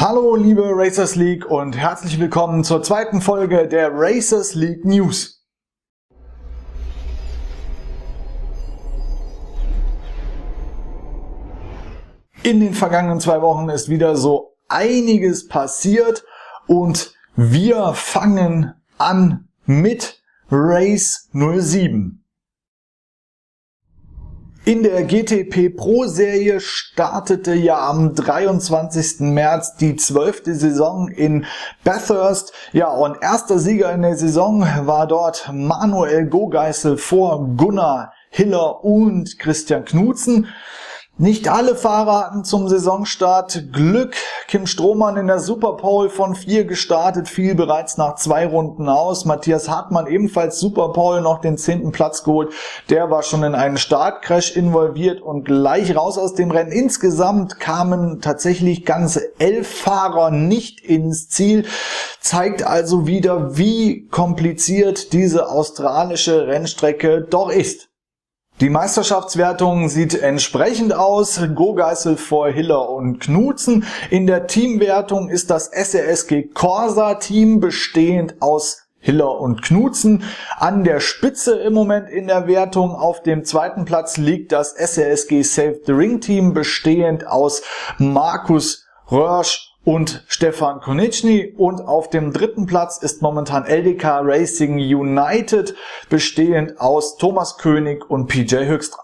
Hallo liebe Racers League und herzlich willkommen zur zweiten Folge der Racers League News. In den vergangenen 2 Wochen ist wieder so einiges passiert und wir fangen an mit Race 07. In der GTP Pro Serie startete ja am 23. März die 12. Saison in Bathurst. Ja, und erster Sieger in der Saison war dort Manuel Gogeißel vor Gunnar Hiller und Christian Knutzen. Nicht alle Fahrer hatten zum Saisonstart Glück. Kim Strohmann in der Superpole von 4 gestartet, fiel bereits nach 2 Runden aus. Matthias Hartmann ebenfalls Superpole, noch den 10. Platz geholt. Der war schon in einen Startcrash involviert und gleich raus aus dem Rennen. Insgesamt kamen tatsächlich ganze 11 Fahrer nicht ins Ziel. Zeigt also wieder, wie kompliziert diese australische Rennstrecke doch ist. Die Meisterschaftswertung sieht entsprechend aus. Gogeißel vor Hiller und Knutzen. In der Teamwertung ist das SRSG Corsa Team bestehend aus Hiller und Knutzen an der Spitze im Moment in der Wertung. Auf dem 2. Platz liegt das SRSG Save the Ring Team bestehend aus Markus Rörsch und Stefan Konieczny, und auf dem 3. Platz ist momentan LDK Racing United bestehend aus Thomas König und PJ Höchstra.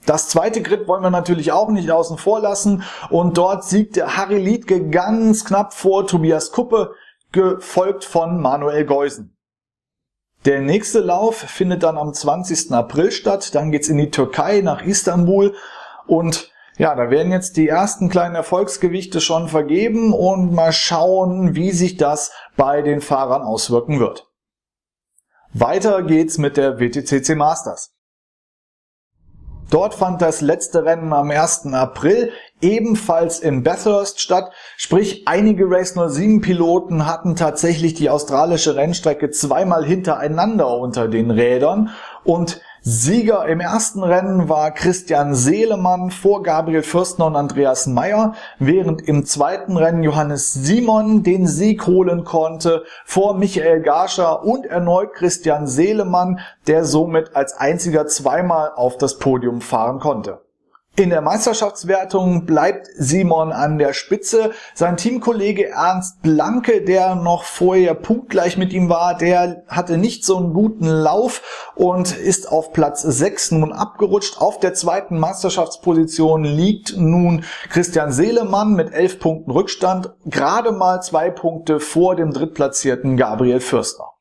Das zweite Grid wollen wir natürlich auch nicht außen vor lassen und dort siegte Harry Liedtke ganz knapp vor Tobias Kuppe, gefolgt von Manuel Geusen. Der nächste Lauf findet dann am 20. April statt, dann geht's in die Türkei nach Istanbul und ja, da werden jetzt die ersten kleinen Erfolgsgewichte schon vergeben und mal schauen, wie sich das bei den Fahrern auswirken wird. Weiter geht's mit der WTCC Masters. Dort fand das letzte Rennen am 1. April ebenfalls in Bathurst statt, sprich einige Race 07 Piloten hatten tatsächlich die australische Rennstrecke zweimal hintereinander unter den Rädern und Sieger im ersten Rennen war Christian Seelemann vor Gabriel Fürstner und Andreas Meyer, während im zweiten Rennen Johannes Simon den Sieg holen konnte vor Michael Garscher und erneut Christian Seelemann, der somit als einziger zweimal auf das Podium fahren konnte. In der Meisterschaftswertung bleibt Simon an der Spitze. Sein Teamkollege Ernst Blanke, der noch vorher punktgleich mit ihm war, der hatte nicht so einen guten Lauf und ist auf Platz 6 nun abgerutscht. Auf der zweiten Meisterschaftsposition liegt nun Christian Seelemann mit 11 Punkten Rückstand, gerade mal 2 Punkte vor dem drittplatzierten Gabriel Fürstner.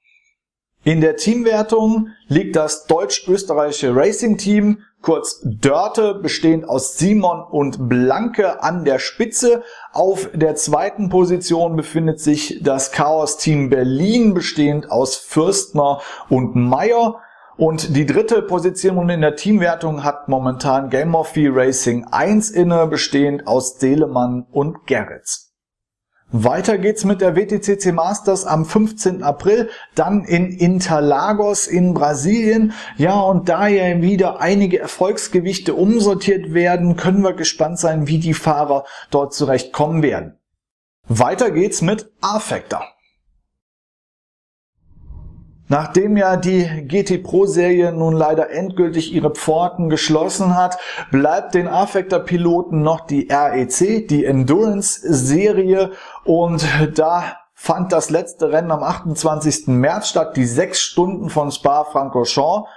In der Teamwertung liegt das deutsch-österreichische Racing Team, kurz Dörte, bestehend aus Simon und Blanke an der Spitze. Auf der zweiten Position befindet sich das Chaos Team Berlin, bestehend aus Fürstner und Meyer. Und die dritte Position in der Teamwertung hat momentan Game of the Racing 1 inne, bestehend aus Delemann und Gerrits. Weiter geht's mit der WTCC Masters am 15. April, dann in Interlagos in Brasilien. Ja, und da ja wieder einige Erfolgsgewichte umsortiert werden, können wir gespannt sein, wie die Fahrer dort zurechtkommen werden. Weiter geht's mit R-Factor. Nachdem ja die GT Pro Serie nun leider endgültig ihre Pforten geschlossen hat, bleibt den R-Factor Piloten noch die REC, die Endurance Serie, und da fand das letzte Rennen am 28. März statt, die 6 Stunden von Spa-Francorchamps,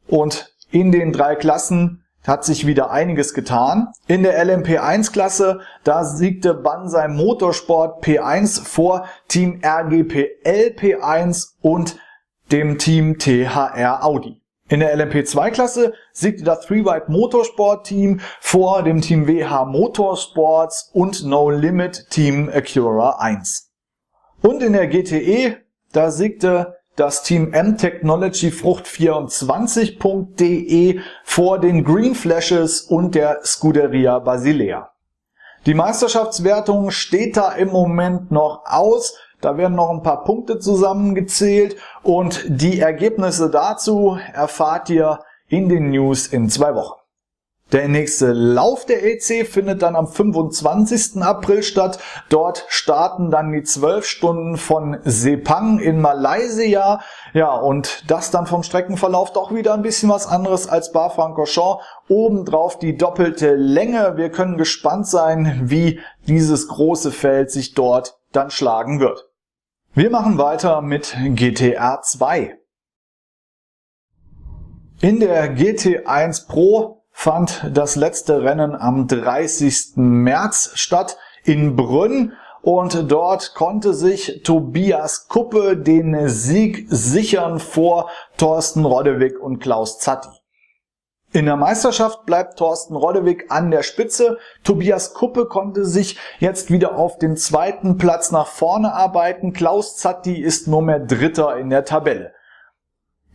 und in den 3 Klassen hat sich wieder einiges getan. In der LMP1 Klasse, da siegte Banzai Motorsport P1 vor Team RGPL P1 und dem Team THR Audi. In der LMP2-Klasse siegte das 3White Motorsport Team vor dem Team WH Motorsports und No Limit Team Acura 1. Und in der GTE, da siegte das Team M-Technology Frucht24.de vor den Green Flashes und der Scuderia Basilea. Die Meisterschaftswertung steht da im Moment noch aus. Da werden noch ein paar Punkte zusammengezählt und die Ergebnisse dazu erfahrt ihr in den News in 2 Wochen. Der nächste Lauf der EC findet dann am 25. April statt. Dort starten dann die 12 Stunden von Sepang in Malaysia. Ja, und das dann vom Streckenverlauf doch wieder ein bisschen was anderes als Spa-Francorchamps. Obendrauf die doppelte Länge. Wir können gespannt sein, wie dieses große Feld sich dort dann schlagen wird. Wir machen weiter mit GTR 2. In der GT1 Pro fand das letzte Rennen am 30. März statt in Brünn und dort konnte sich Tobias Kuppe den Sieg sichern vor Thorsten Rodewig und Klaus Zatti. In der Meisterschaft bleibt Thorsten Rodewig an der Spitze. Tobias Kuppe konnte sich jetzt wieder auf den zweiten Platz nach vorne arbeiten. Klaus Zatti ist nur mehr Dritter in der Tabelle.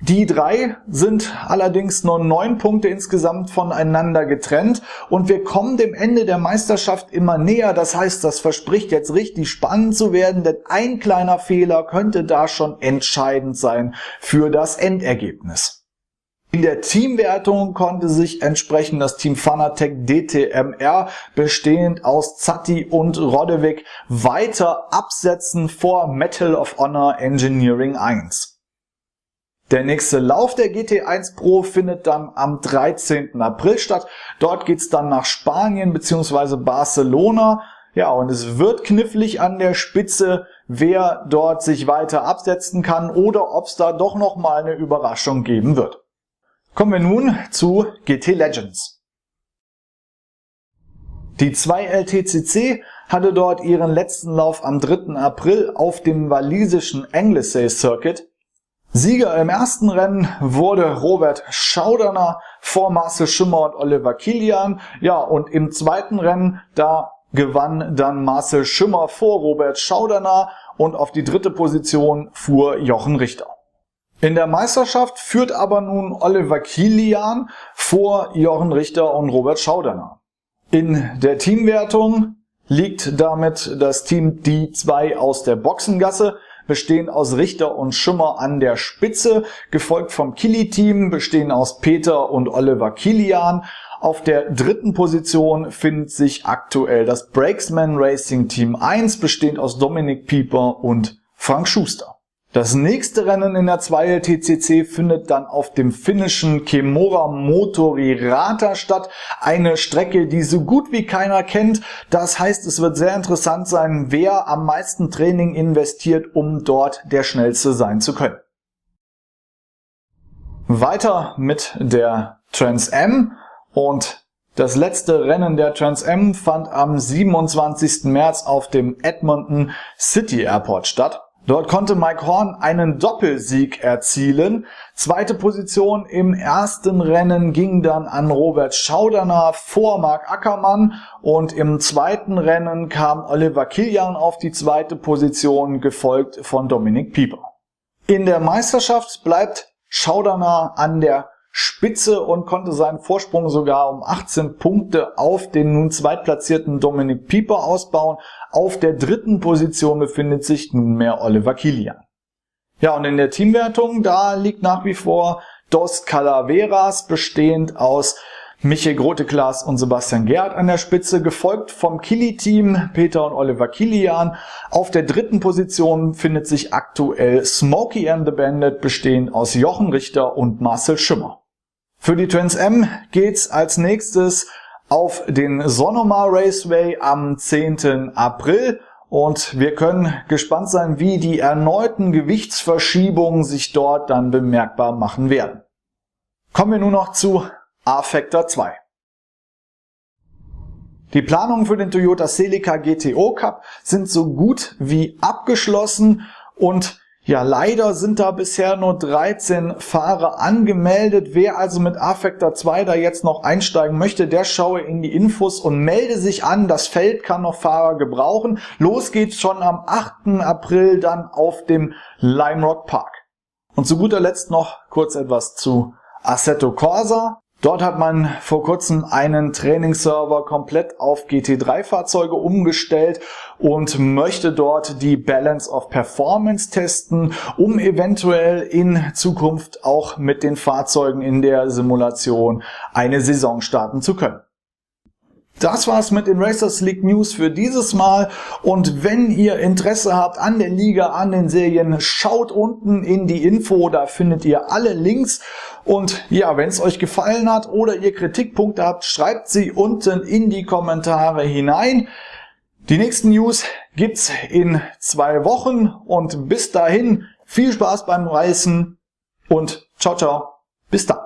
Die drei sind allerdings nur 9 Punkte insgesamt voneinander getrennt und wir kommen dem Ende der Meisterschaft immer näher. Das heißt, das verspricht jetzt richtig spannend zu werden, denn ein kleiner Fehler könnte da schon entscheidend sein für das Endergebnis. In der Teamwertung konnte sich entsprechend das Team Fanatec DTMR bestehend aus Zatti und Rodewig weiter absetzen vor Medal of Honor Engineering 1. Der nächste Lauf der GT1 Pro findet dann am 13. April statt. Dort geht's dann nach Spanien bzw. Barcelona. Ja, und es wird knifflig an der Spitze, wer dort sich weiter absetzen kann oder ob es da doch nochmal eine Überraschung geben wird. Kommen wir nun zu GT Legends. Die 2LTCC hatte dort ihren letzten Lauf am 3. April auf dem walisischen Anglesey Circuit. Sieger im ersten Rennen wurde Robert Schauderner vor Marcel Schimmer und Oliver Kilian. Ja, und im zweiten Rennen, da gewann dann Marcel Schimmer vor Robert Schauderner und auf die dritte Position fuhr Jochen Richter. In der Meisterschaft führt aber nun Oliver Kilian vor Jochen Richter und Robert Schauderner. In der Teamwertung liegt damit das Team Die 2 aus der Boxengasse, bestehend aus Richter und Schimmer an der Spitze, gefolgt vom Kili-Team, bestehend aus Peter und Oliver Kilian. Auf der dritten Position findet sich aktuell das Brakesman Racing Team 1, bestehend aus Dominik Pieper und Frank Schuster. Das nächste Rennen in der 2LTCC findet dann auf dem finnischen Kemora Motori Rata statt. Eine Strecke, die so gut wie keiner kennt. Das heißt, es wird sehr interessant sein, wer am meisten Training investiert, um dort der Schnellste sein zu können. Weiter mit der Trans Am und das letzte Rennen der Trans Am fand am 27. März auf dem Edmonton City Airport statt. Dort konnte Mike Horn einen Doppelsieg erzielen. Zweite Position im ersten Rennen ging dann an Robert Schauderner vor Marc Ackermann und im zweiten Rennen kam Oliver Kilian auf die zweite Position, gefolgt von Dominik Pieper. In der Meisterschaft bleibt Schauderner an der Spitze und konnte seinen Vorsprung sogar um 18 Punkte auf den nun zweitplatzierten Dominik Pieper ausbauen. Auf der dritten Position befindet sich nunmehr Oliver Kilian. Ja, und in der Teamwertung, da liegt nach wie vor Dos Calaveras, bestehend aus Michael Groteklas und Sebastian Gerhardt an der Spitze, gefolgt vom Kili-Team Peter und Oliver Kilian. Auf der dritten Position findet sich aktuell Smokey and the Bandit, bestehend aus Jochen Richter und Marcel Schimmer. Für die Trans Am geht's als nächstes auf den Sonoma Raceway am 10. April und wir können gespannt sein, wie die erneuten Gewichtsverschiebungen sich dort dann bemerkbar machen werden. Kommen wir nun noch zu A-Factor 2. Die Planungen für den Toyota Celica GTO Cup sind so gut wie abgeschlossen und ja, leider sind da bisher nur 13 Fahrer angemeldet. Wer also mit A-Factor 2 da jetzt noch einsteigen möchte, der schaue in die Infos und melde sich an. Das Feld kann noch Fahrer gebrauchen. Los geht's schon am 8. April dann auf dem Lime Rock Park. Und zu guter Letzt noch kurz etwas zu Assetto Corsa. Dort hat man vor kurzem einen Trainingsserver komplett auf GT3-Fahrzeuge umgestellt und möchte dort die Balance of Performance testen, um eventuell in Zukunft auch mit den Fahrzeugen in der Simulation eine Saison starten zu können. Das war's mit den Racers League News für dieses Mal, und wenn ihr Interesse habt an der Liga, an den Serien, schaut unten in die Info, da findet ihr alle Links. Und ja, wenn es euch gefallen hat oder ihr Kritikpunkte habt, schreibt sie unten in die Kommentare hinein. Die nächsten News gibt's in 2 Wochen, und bis dahin viel Spaß beim Reisen und ciao, ciao, bis dann.